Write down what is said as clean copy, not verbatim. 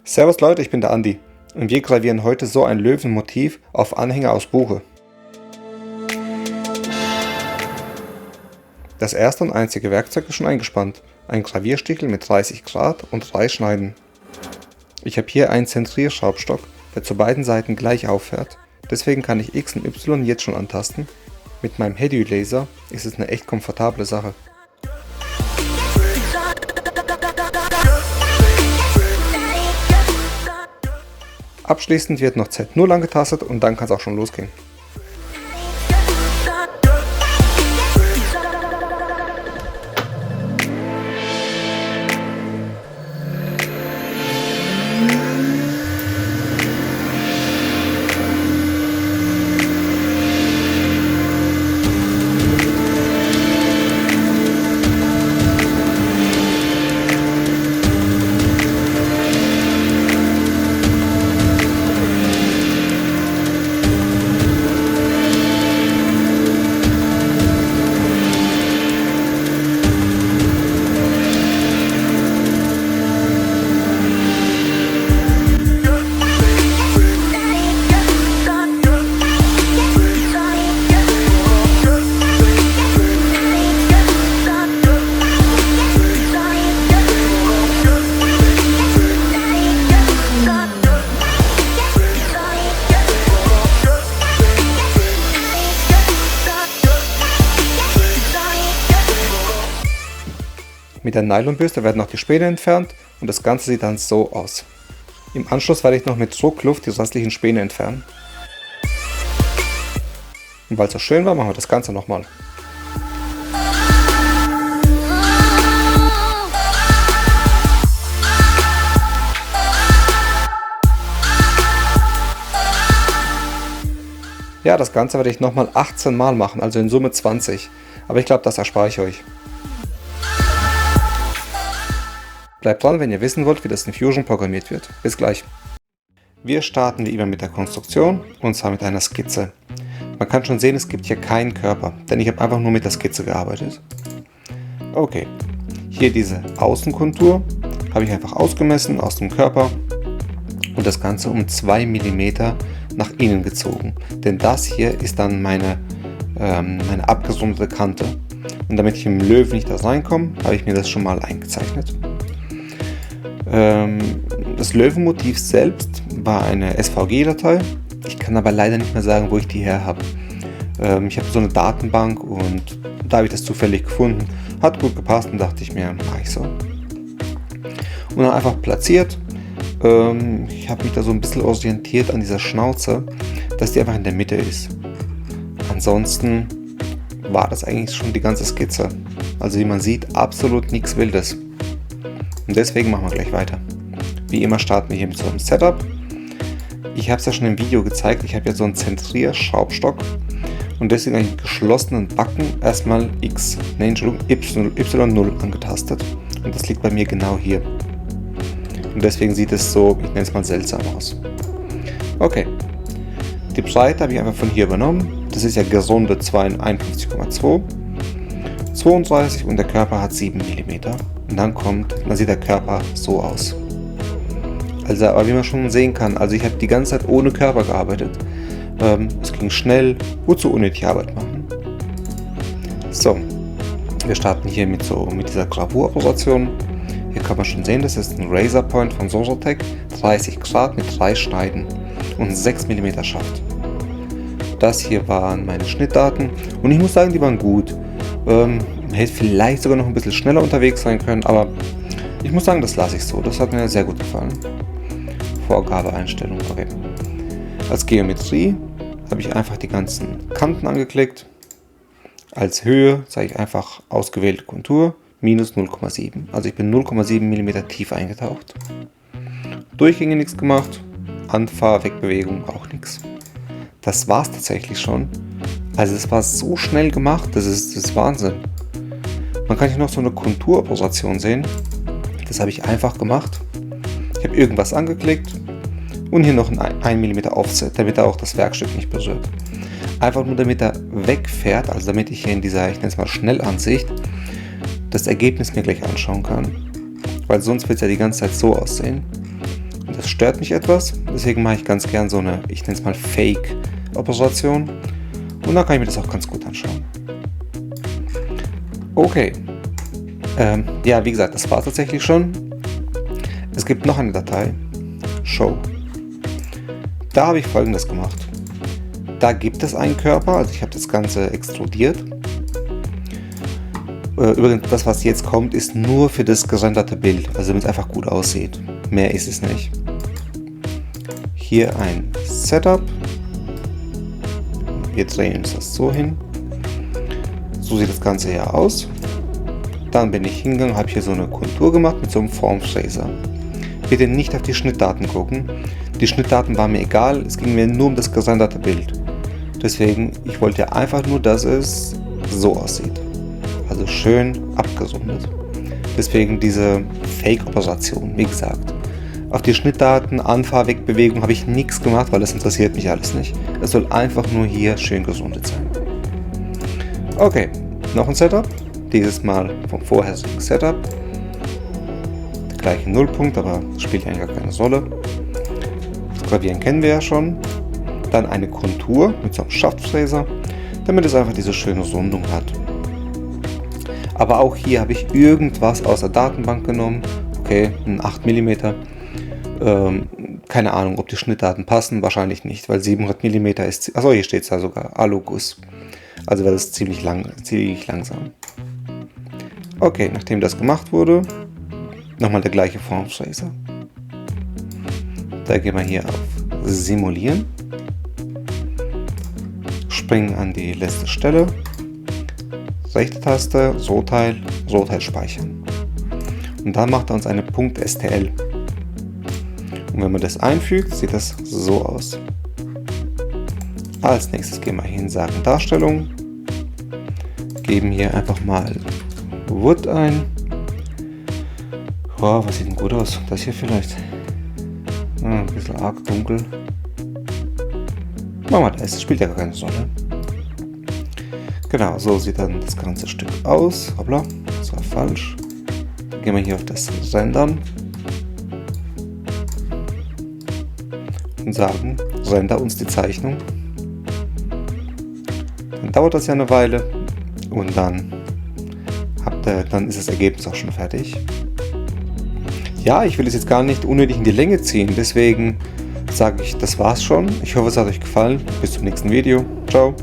Servus Leute, ich bin der Andi und wir gravieren heute so ein Löwenmotiv auf Anhänger aus Buche. Das erste und einzige Werkzeug ist schon eingespannt, ein Gravierstichel mit 30 Grad und 3 Schneiden. Ich habe hier einen Zentrierschraubstock, der zu beiden Seiten gleich auffährt, deswegen kann ich X und Y jetzt schon antasten. Mit meinem Hedy-Laser ist es eine echt komfortable Sache. Abschließend wird noch Z0 angetastet und dann kann es auch schon losgehen. Mit der Nylonbürste werden noch die Späne entfernt und das Ganze sieht dann so aus. Im Anschluss werde ich noch mit Druckluft die restlichen Späne entfernen. Und weil es so schön war, machen wir das Ganze nochmal. Ja, das Ganze werde ich nochmal 18 Mal machen, also in Summe 20. Aber ich glaube, das erspare ich euch. Bleibt dran, wenn ihr wissen wollt, wie das in Fusion programmiert wird. Bis gleich. Wir starten wie immer mit der Konstruktion und zwar mit einer Skizze. Man kann schon sehen, es gibt hier keinen Körper, denn ich habe einfach nur mit der Skizze gearbeitet. Okay, hier diese Außenkontur habe ich einfach ausgemessen aus dem Körper und das Ganze um 2 mm nach innen gezogen. Denn das hier ist dann meine abgerundete Kante. Und damit ich im Löwen nicht da reinkomme, habe ich mir das schon mal eingezeichnet. Das Löwenmotiv selbst war eine SVG-Datei. Ich kann aber leider nicht mehr sagen, wo ich die her habe. Ich habe so eine Datenbank und da habe ich das zufällig gefunden. Hat gut gepasst und dachte ich mir, mache ich so. Und dann einfach platziert. Ich habe mich da so ein bisschen orientiert an dieser Schnauze, dass die einfach in der Mitte ist. Ansonsten war das eigentlich schon die ganze Skizze. Also wie man sieht, absolut nichts Wildes. Und deswegen machen wir gleich weiter. Wie immer starten wir hier mit so einem Setup. Ich habe es ja schon im Video gezeigt, ich habe ja so einen Zentrierschraubstock und deswegen einen geschlossenen Backen erstmal Y0 angetastet. Und das liegt bei mir genau hier. Und deswegen sieht es so, ich nenne es mal seltsam aus. Okay, die Breite habe ich einfach von hier übernommen. Das ist ja gesunde 51,2. 32 und der Körper hat 7 mm. Und dann sieht der Körper so aus. Also, aber wie man schon sehen kann, also ich habe die ganze Zeit ohne Körper gearbeitet. Es ging schnell, wozu unnötig Arbeit machen. So, wir starten hier mit dieser Gravuroperation. Hier kann man schon sehen, das ist ein Razor Point von Sozotec, 30 Grad mit 3 Schneiden und 6 mm Schaft. Das hier waren meine Schnittdaten und ich muss sagen, die waren gut. Hätte vielleicht sogar noch ein bisschen schneller unterwegs sein können, aber ich muss sagen, das lasse ich so. Das hat mir sehr gut gefallen. Vorgabeeinstellung, okay. Als Geometrie habe ich einfach die ganzen Kanten angeklickt. Als Höhe zeige ich einfach ausgewählte Kontur, minus 0,7. Also ich bin 0,7 mm tief eingetaucht. Durchgänge nichts gemacht, Anfahr-Wegbewegung auch nichts. Das war es tatsächlich schon. Also es war so schnell gemacht, das ist Wahnsinn. Man kann hier noch so eine Konturoperation sehen. Das habe ich einfach gemacht. Ich habe irgendwas angeklickt und hier noch ein 1 mm Offset, damit er auch das Werkstück nicht berührt. Einfach nur damit er wegfährt, also damit ich hier in dieser, ich nenne es mal Schnellansicht, das Ergebnis mir gleich anschauen kann. Weil sonst wird es ja die ganze Zeit so aussehen. Und Das stört mich etwas, deswegen mache ich ganz gern so eine, ich nenne es mal Fake-Operation. Und dann kann ich mir das auch ganz gut anschauen. Okay. Ja, wie gesagt, das war tatsächlich schon. Es gibt noch eine Datei, Show. Da habe ich Folgendes gemacht. Da gibt es einen Körper, also ich habe das Ganze extrudiert. Übrigens, das was jetzt kommt, ist nur für das gerenderte Bild, also damit es einfach gut aussieht. Mehr ist es nicht. Hier ein Setup. Wir drehen uns das so hin. So sieht das Ganze hier aus. Dann bin ich hingegangen, habe hier so eine Kontur gemacht mit so einem Formfräser. Bitte nicht auf die Schnittdaten gucken. Die Schnittdaten waren mir egal, es ging mir nur um das gerenderte Bild. Deswegen, ich wollte einfach nur, dass es so aussieht. Also schön abgerundet. Deswegen diese Fake-Operation, wie gesagt. Auf die Schnittdaten, Anfahr-Wegbewegung habe ich nichts gemacht, weil das interessiert mich alles nicht. Es soll einfach nur hier schön gerundet sein. Okay, noch ein Setup. Dieses Mal vom vorherigen Setup. Der gleiche Nullpunkt, aber das spielt eigentlich gar keine Rolle. Das Gravieren kennen wir ja schon. Dann eine Kontur mit so einem Schaftfräser, damit es einfach diese schöne Rundung hat. Aber auch hier habe ich irgendwas aus der Datenbank genommen. Okay, ein 8 mm. Keine Ahnung, ob die Schnittdaten passen. Wahrscheinlich nicht, weil 700 mm ist... Achso, hier steht es ja sogar. Aluguss. Also wäre das ziemlich langsam. Okay, nachdem das gemacht wurde, nochmal der gleiche Formfräser. Da gehen wir hier auf Simulieren. Springen an die letzte Stelle. Rechte Taste, Rohteil speichern. Und dann macht er uns eine .stl. Und wenn man das einfügt, sieht das so aus. Als nächstes gehen wir hier in Sagen Darstellung. Geben hier einfach mal Wood ein. Wow, was sieht denn gut aus? Das hier vielleicht. Ein bisschen arg dunkel. Machen wir das, spielt ja gar keine Rolle. Genau, so sieht dann das ganze Stück aus. Hoppla, das war falsch. Dann gehen wir hier auf das Rendern. Und sagen, render uns die Zeichnung. Dann dauert das ja eine Weile. Und dann ist das Ergebnis auch schon fertig. Ja, ich will es jetzt gar nicht unnötig in die Länge ziehen. Deswegen sage ich, das war's schon. Ich hoffe, es hat euch gefallen. Bis zum nächsten Video. Ciao.